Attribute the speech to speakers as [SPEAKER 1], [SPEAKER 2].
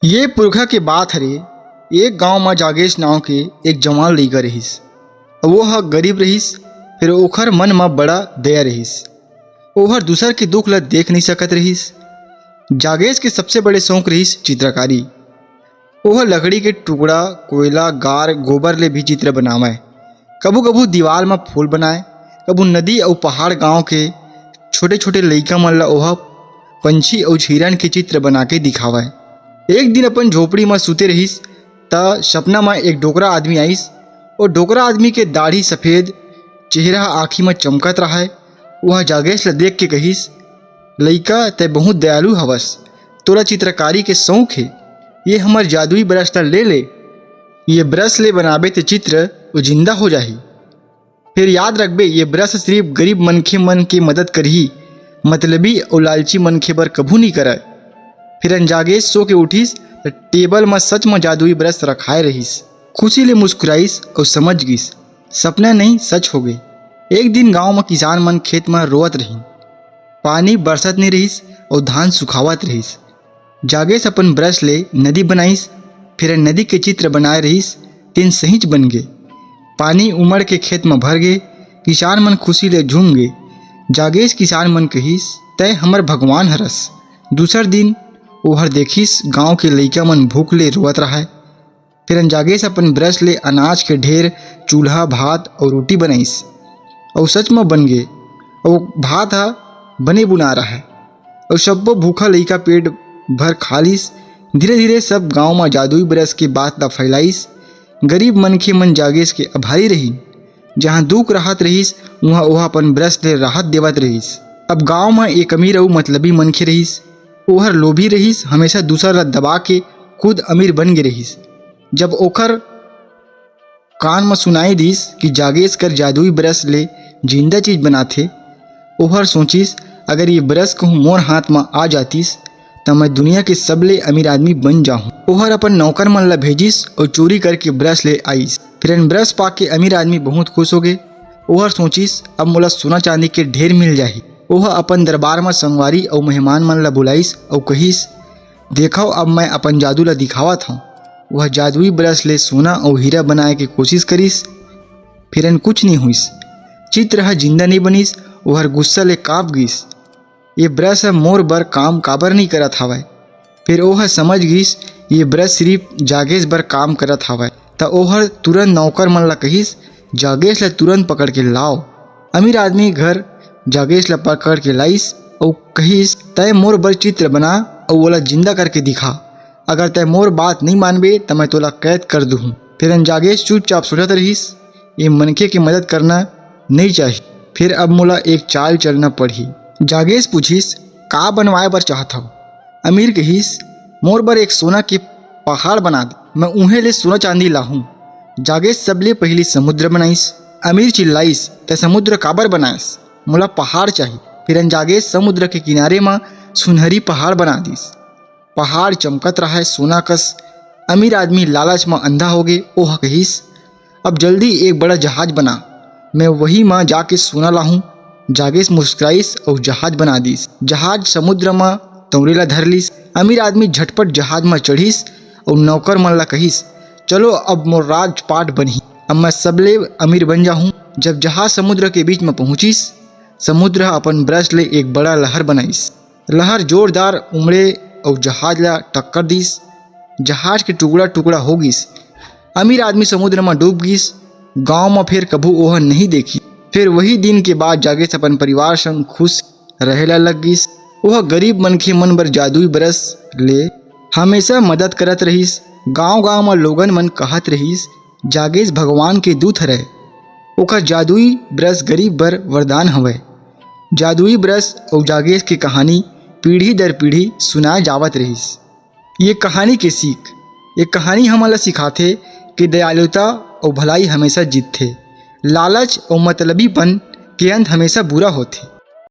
[SPEAKER 1] ये पुरखा के बात हरे। एक गांव में जागेश नाव के एक जवान लइका रहिस। वो ह गरीब रहिस, फिर ओखर मन में बड़ा दया रहिस। ओहर दूसर के दुख ल देख नहीं सकत रहिस। जागेश के सबसे बड़े शौक रहिस चित्रकारी। ओह लकड़ी के टुकड़ा, कोयला, गार, गोबर ले भी चित्र बनावे। कभू कभू दीवार में फूल बनाए, कभू नदी और पहाड़। गांव के छोटे छोटे लइका मन ला ओह पंछी और हिरन के चित्र बना के दिखावे। एक दिन अपन झोपड़ी में सुते रहिस त सपना में एक डोकरा आदमी आइस। और डोकरा आदमी के दाढ़ी सफ़ेद, चेहरा आँखी में चमकत रहा। वह जागेश ला देख के कहिस, लइका ते बहुत दयालु हवस, तोरा चित्रकारी के शौक है। ये हमर जादुई ब्रश ला ले ले। ये ब्रश ले बनाबे ते चित्र वो जिंदा हो जाही। फिर याद रखबे, ये ब्रश सिर्फ गरीब मनखे मन के मदद करही, मतलबी और लालची मनखे बर कभू नहीं करे। फिर जागेश सो के उठिस तो टेबल में सच में जादुई ब्रश रखाए रहिस। खुशी ले मुस्कुराइस और समझ गिस सपना नहीं सच हो गए। एक दिन गांव में किसान मन खेत में रोवत रही। पानी बरसत नहीं रहिस और धान सुखावत रहिस। जागेश अपन ब्रश ले नदी बनाइस, फिर नदी के चित्र बनाए रहिस। तीन सहीच बन गए। पानी उमड़ के खेत में भर गए। किसान मन खुशी ले झूम गए। जागेश किसान मन कहिस, तय हमर भगवान हरस। दूसर दिन ओहर देखिस गांव के लइका मन भूख ले रोवत रहा। फिर जागेश अपन ब्रश ले अनाज के ढेर, चूल्हा, भात और रोटी बनाइस। और सच में बन गए। और भात हा बने बुना रहा है और सबो भूखा लइका पेट भर खालिस। धीरे धीरे सब गांव में जादुई ब्रश के बात ला फैलाइस। गरीब मनखे मन जागेश के आभारी रही। जहाँ दुख राहत रहिस वहाँ ओह अपन ब्रश ले राहत देवत रहिस। अब गांव में एक अमीर और मतलबी मनखे रहिस। ओहर लोभी रहिस, हमेशा दूसर ला दबा के खुद अमीर बन गे रहिस। जब ओखर कान में सुनाई दिस कि जागेश कर जादुई ब्रश ले जिंदा चीज बनाथे, ओहर सोचिस, अगर ये ब्रश कहूँ मोर हाथ में आ जातिस तो मैं दुनिया के सबले अमीर आदमी बन जाऊँ। ओहर अपन नौकर मन ला भेजिस और चोरी करके ब्रश ले आइस। फिर ब्रश पा के अमीर आदमी बहुत खुश हो गए। ओहर सोचिस, अब मोला सोना चांदी के ढेर मिल जाही। ओह अपन दरबार में संगवारी और मेहमान मन ला बुलाइस और कहिस, देखो अब मैं अपन जादू ला दिखावत हूँ। वह जादुई ब्रश ले सोना और हीरा बनाए के कोशिश करिस। फिर कुछ नहीं हुइस। चित्र ह जिंदा नहीं बनिस। ओहर गुस्सा ले काँप गिस। ये ब्रश मोर बर काम काबर नहीं करत हवय। फिर ओह समझ गिस ये ब्रश सिर्फ जागेश बर काम करत हवय। त ओहर तुरंत नौकर मन ला कहिस, जागेश ला तुरंत पकड़ के लाओ। अमीर आदमी घर जागेश ला पकड़ के लाइस और कहिस, तय मोर बर चित्र बना और ओला जिंदा करके दिखा। अगर तय मोर बात नहीं मानबे तो मैं तोला कैद कर दूँ। फिर जागेश चुपचाप सोचत रहिस, ये मनखे की मदद करना नहीं चाहिए। फिर अब मोला एक चाल चलना पड़ी। जागेश पूछिस, का बनवाए बर चाहत हव? अमीर कहिस, मोर बर एक सोना के पहाड़ बना दे, मैं उहे ले सोना चांदी लाहूँ। जागेश सबले पहली समुद्र बनाइस। अमीर चिल्लाइस, तय समुद्र काबर बनाइस? मोला पहाड़ चाहिए। फिर जागेश समुद्र के किनारे में सुनहरी पहाड़ बना दिस। पहाड़ चमकत रहा है सोना कस। अमीर आदमी लालच में अंधा हो गए। ओह कहिस, अब जल्दी एक बड़ा जहाज बना, मैं वही में जाके सोना लाहूँ। जागेश मुस्कुराइस और जहाज बना दिस। जहाज समुद्र में तौरेला धर लिस। अमीर आदमी झटपट जहाज में चढ़िस और नौकर मन ला कहिस, चलो अब मोर राजपाट बनही, अब मैं सबले अमीर बन जाहूँ। जब जहाज समुद्र के बीच में पहुँचिस, समुद्र अपन ब्रश ले एक बड़ा लहर बनाइस। लहर जोरदार उमड़े और जहाज ला टक्कर दिस। जहाज के टुकड़ा टुकड़ा हो गिस। अमीर आदमी समुद्र में डूब गिस। गांव में फिर कभू ओह नहीं देखी। फिर वही दिन के बाद जागेश अपन परिवार संग खुश रहेला लग गिस। वह गरीब मनखे मन बर जादुई ब्रश ले हमेशा मदद करत रहिस। गांव गांव में लोगन मन कहत रहिस, जागेश भगवान के दूत हरय। ओकर जादुई ब्रश गरीब बर वरदान हवय। जादुई ब्रश और जागेश की कहानी पीढ़ी दर पीढ़ी सुनाए जावत रहिस। ये कहानी के सीख, ये कहानी हमला सिखाथे कि दयालुता और भलाई हमेशा जीतथे। लालच और मतलबीपन के अंत हमेशा बुरा होथे।